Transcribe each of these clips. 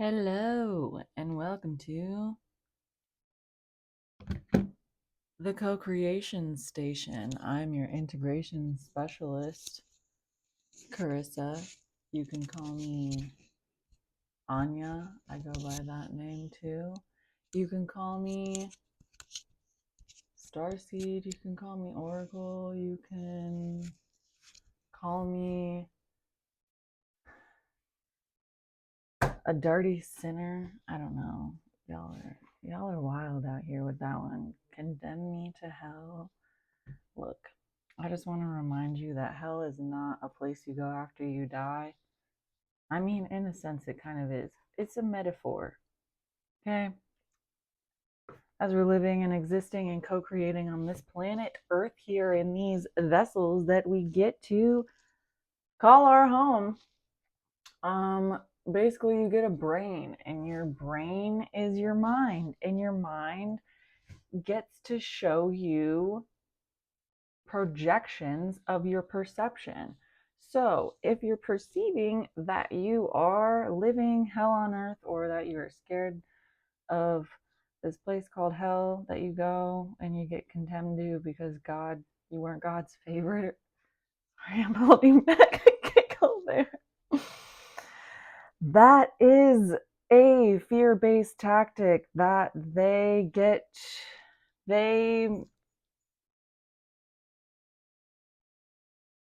Hello, and welcome to the Co-Creation Station. I'm your integration specialist, Carissa. You can call me Anya. I go by that name too. You can call me Starseed. You can call me Oracle. You can call me a dirty sinner. I don't know. Y'all are wild out here with that one. Condemn me to hell. Look, I just want to remind you that hell is not a place you go after you die. I mean, in a sense, it kind of is. It's a metaphor. Okay? As we're living and existing and co creating on this planet Earth here in these vessels that we get to call our home, basically, you get a brain, and your brain is your mind, and your mind gets to show you projections of your perception. So, if you're perceiving that you are living hell on earth or that you're scared of this place called hell that you go and you get condemned to because you weren't God's favorite. Sorry, I'm holding back a giggle there. That is a fear-based tactic that they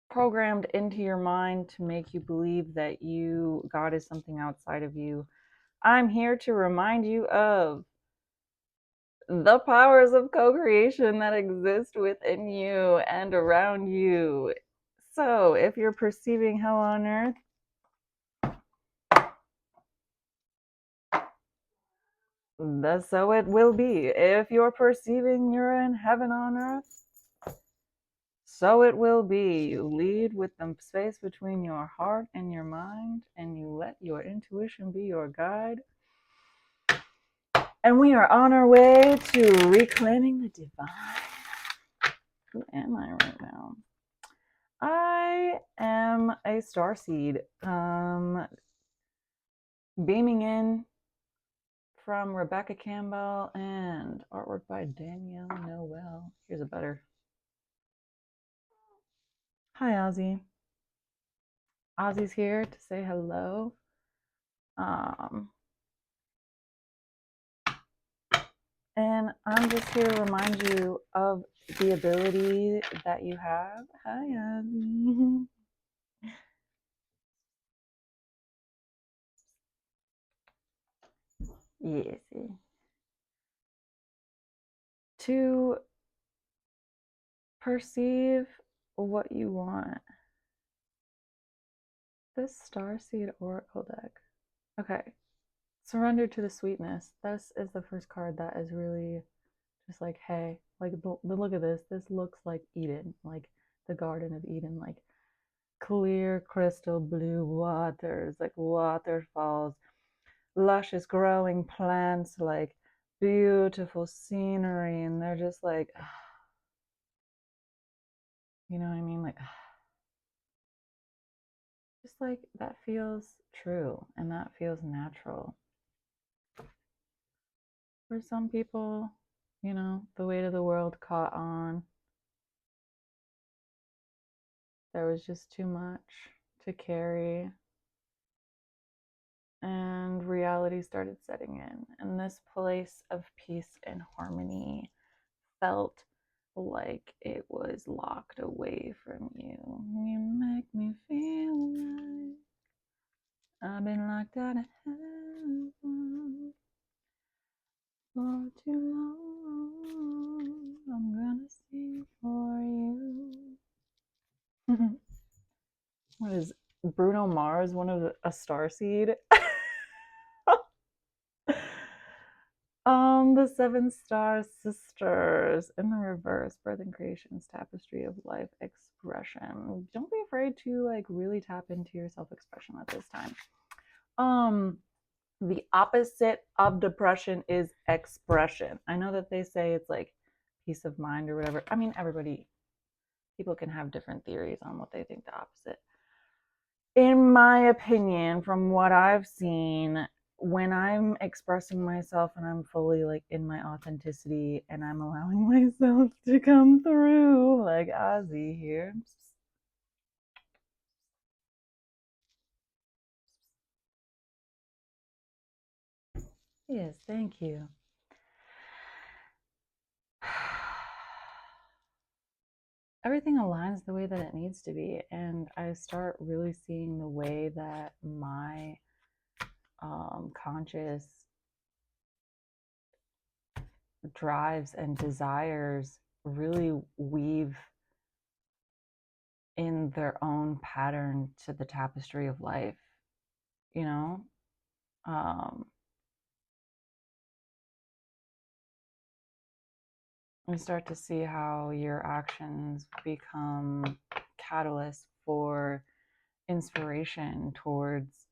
programmed into your mind to make you believe that God is something outside of you. I'm here to remind you of the powers of co-creation that exist within you and around you. So, if you're perceiving hell on earth, so it will be. If you're perceiving you're in heaven on earth, so it will be. You lead with the space between your heart and your mind, and you let your intuition be your guide. And we are on our way to reclaiming the divine. Who am I right now? I am a starseed, beaming in from Rebecca Campbell and artwork by Danielle Noel. Here's a better. Hi, Ozzy. Ozzy's here to say hello. And I'm just here to remind you of the ability that you have. Hi, Ozzy. Yes. To perceive what you want. This Starseed Oracle deck. Okay. Surrender to the sweetness. This is the first card that is really just like, hey, like, look at this. This looks like Eden, like the Garden of Eden, like clear crystal blue waters, like waterfalls, luscious growing plants, like beautiful scenery. And they're just like, you know what I mean? Like, just like that feels true and that feels natural. For some people, you know, the weight of the world caught on. There was just too much to carry. And reality started setting in. And this place of peace and harmony felt like it was locked away from you. You make me feel like I've been locked out of heaven for too long. I'm gonna sing for you. What is Bruno Mars, one of a starseed? The Seven Star Sisters in the reverse, birth and creation's tapestry of life expression. Don't be afraid to like really tap into your self-expression at this time. The opposite of depression is expression. I know that they say it's like peace of mind or whatever. I mean, people can have different theories on what they think the opposite. In my opinion, from what I've seen, when I'm expressing myself and I'm fully like in my authenticity and I'm allowing myself to come through, like Ozzy here. Yes, thank you. Everything aligns the way that it needs to be, and I start really seeing the way that my conscious drives and desires really weave in their own pattern to the tapestry of life, you know. um you start to see how your actions become catalysts for inspiration towards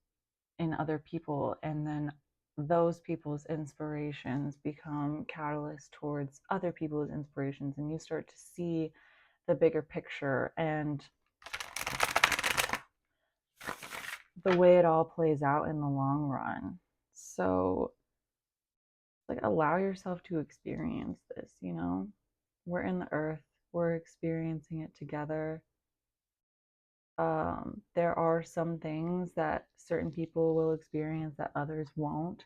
in other people, and then those people's inspirations become catalysts towards other people's inspirations, and you start to see the bigger picture and the way it all plays out in the long run. So like allow yourself to experience this, you know. We're in the earth, we're experiencing it together. There are some things that certain people will experience that others won't,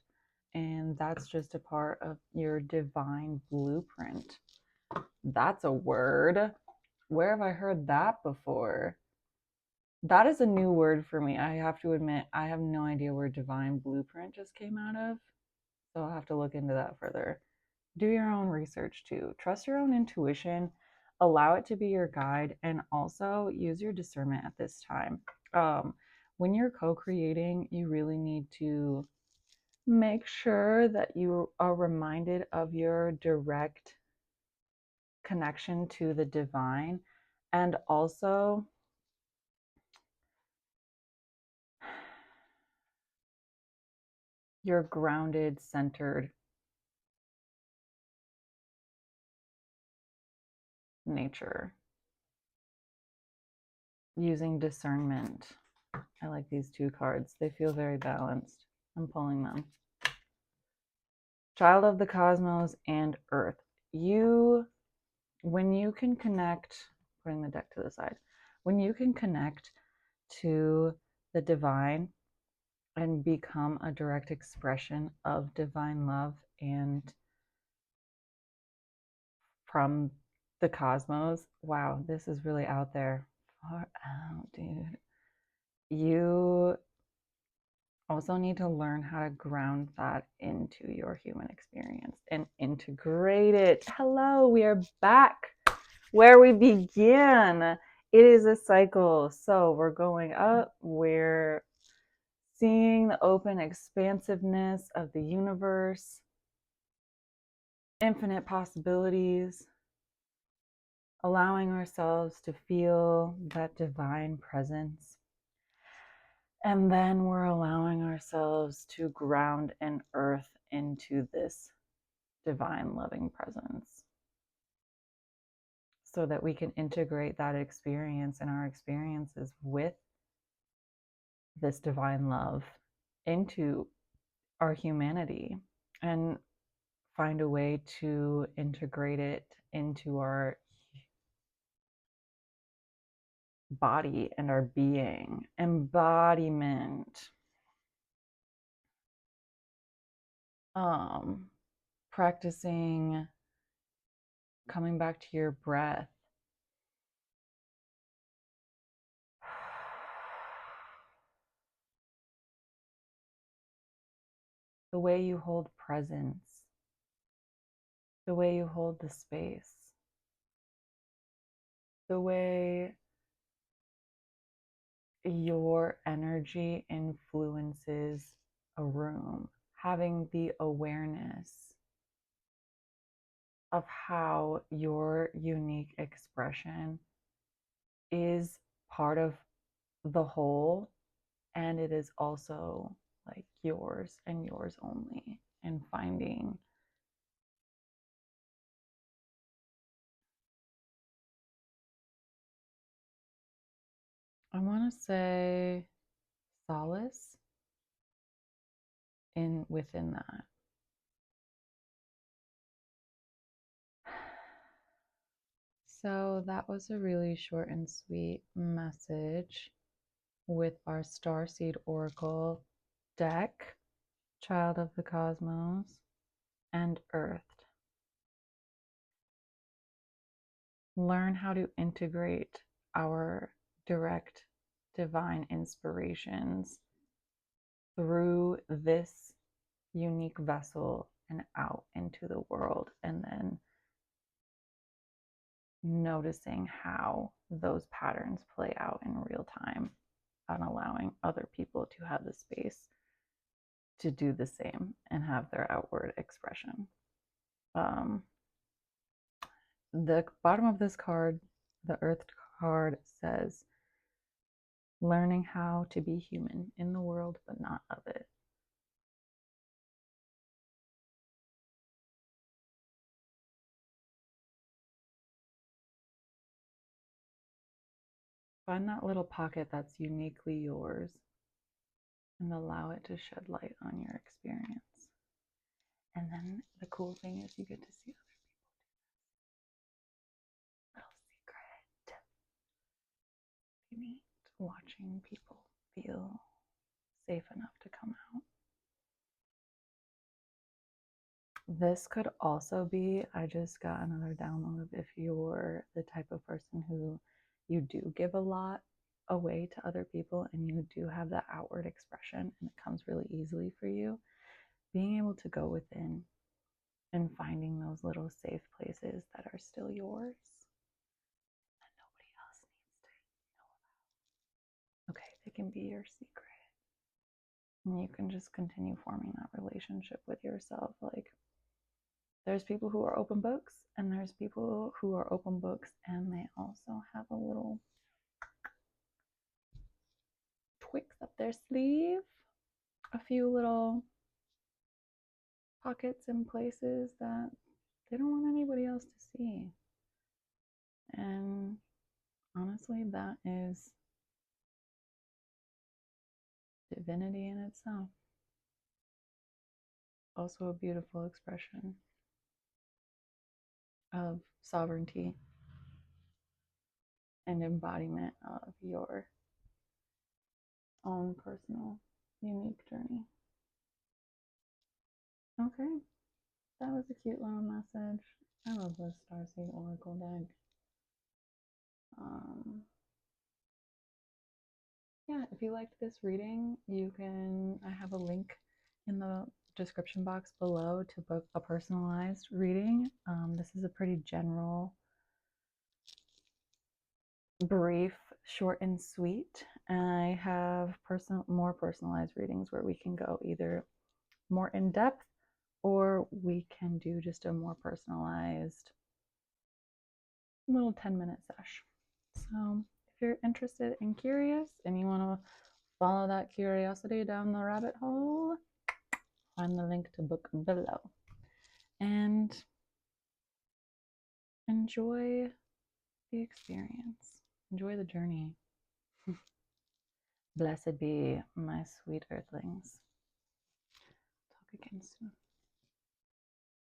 and that's just a part of your divine blueprint. That's a word. Where have I heard that before? That is a new word for me. I have to admit, I have no idea where divine blueprint just came out of. So I'll have to look into that further. Do your own research too. Trust your own intuition. Allow it to be your guide, and also use your discernment at this time. When you're co creating, you really need to make sure that you are reminded of your direct connection to the divine, and also your grounded, centered nature. Using discernment. I like these two cards. They feel very balanced. I'm pulling them. Child of the cosmos and earth. When you can connect, putting the deck to the side, when you can connect to the divine and become a direct expression of divine love and from the cosmos. Wow, this is really out there. Far out, dude. You also need to learn how to ground that into your human experience and integrate it. Hello, we are back where we began. It is a cycle. So we're going up, we're seeing the open expansiveness of the universe, infinite possibilities, allowing ourselves to feel that divine presence. And then we're allowing ourselves to ground and earth into this divine loving presence so that we can integrate that experience and our experiences with this divine love into our humanity and find a way to integrate it into our body and our being. Embodiment. Practicing coming back to your breath. The way you hold presence, the way you hold the space, the way your energy influences a room, having the awareness of how your unique expression is part of the whole, and it is also like yours and yours only, and finding I want to say solace within that. So that was a really short and sweet message with our Starseed Oracle deck, Child of the Cosmos, and Earthed. Learn how to integrate our direct divine inspirations through this unique vessel and out into the world, and then noticing how those patterns play out in real time and allowing other people to have the space to do the same and have their outward expression. The bottom of this card, the Earth card, says learning how to be human in the world but not of it. Find that little pocket that's uniquely yours and allow it to shed light on your experience. And then the cool thing is you get to see other people do this. Little secret. You need watching people feel safe enough to come out. This could also be, I just got another download, if you're the type of person who you do give a lot away to other people and you do have that outward expression and it comes really easily for you, being able to go within and finding those little safe places that are still yours that nobody else needs to know about. Okay, they can be your secret. And you can just continue forming that relationship with yourself. Like, there's people who are open books, and there's people who are open books and they also have a little tweaks up their sleeve, a few little pockets and places that they don't want anybody else to see. And honestly, that is divinity in itself. Also a beautiful expression of sovereignty and embodiment of your own personal unique journey. Okay, that was a cute little message. I love this Starseed Oracle deck. Yeah, if you liked this reading, I have a link in the description box below to book a personalized reading. This is a pretty general, brief, short and sweet. I have more personalized readings where we can go either more in depth or we can do just a more personalized little 10-minute sesh. So if you're interested and curious and you want to follow that curiosity down the rabbit hole, find the link to book below. And enjoy the experience. Enjoy the journey. Blessed be my sweet earthlings. Talk again soon.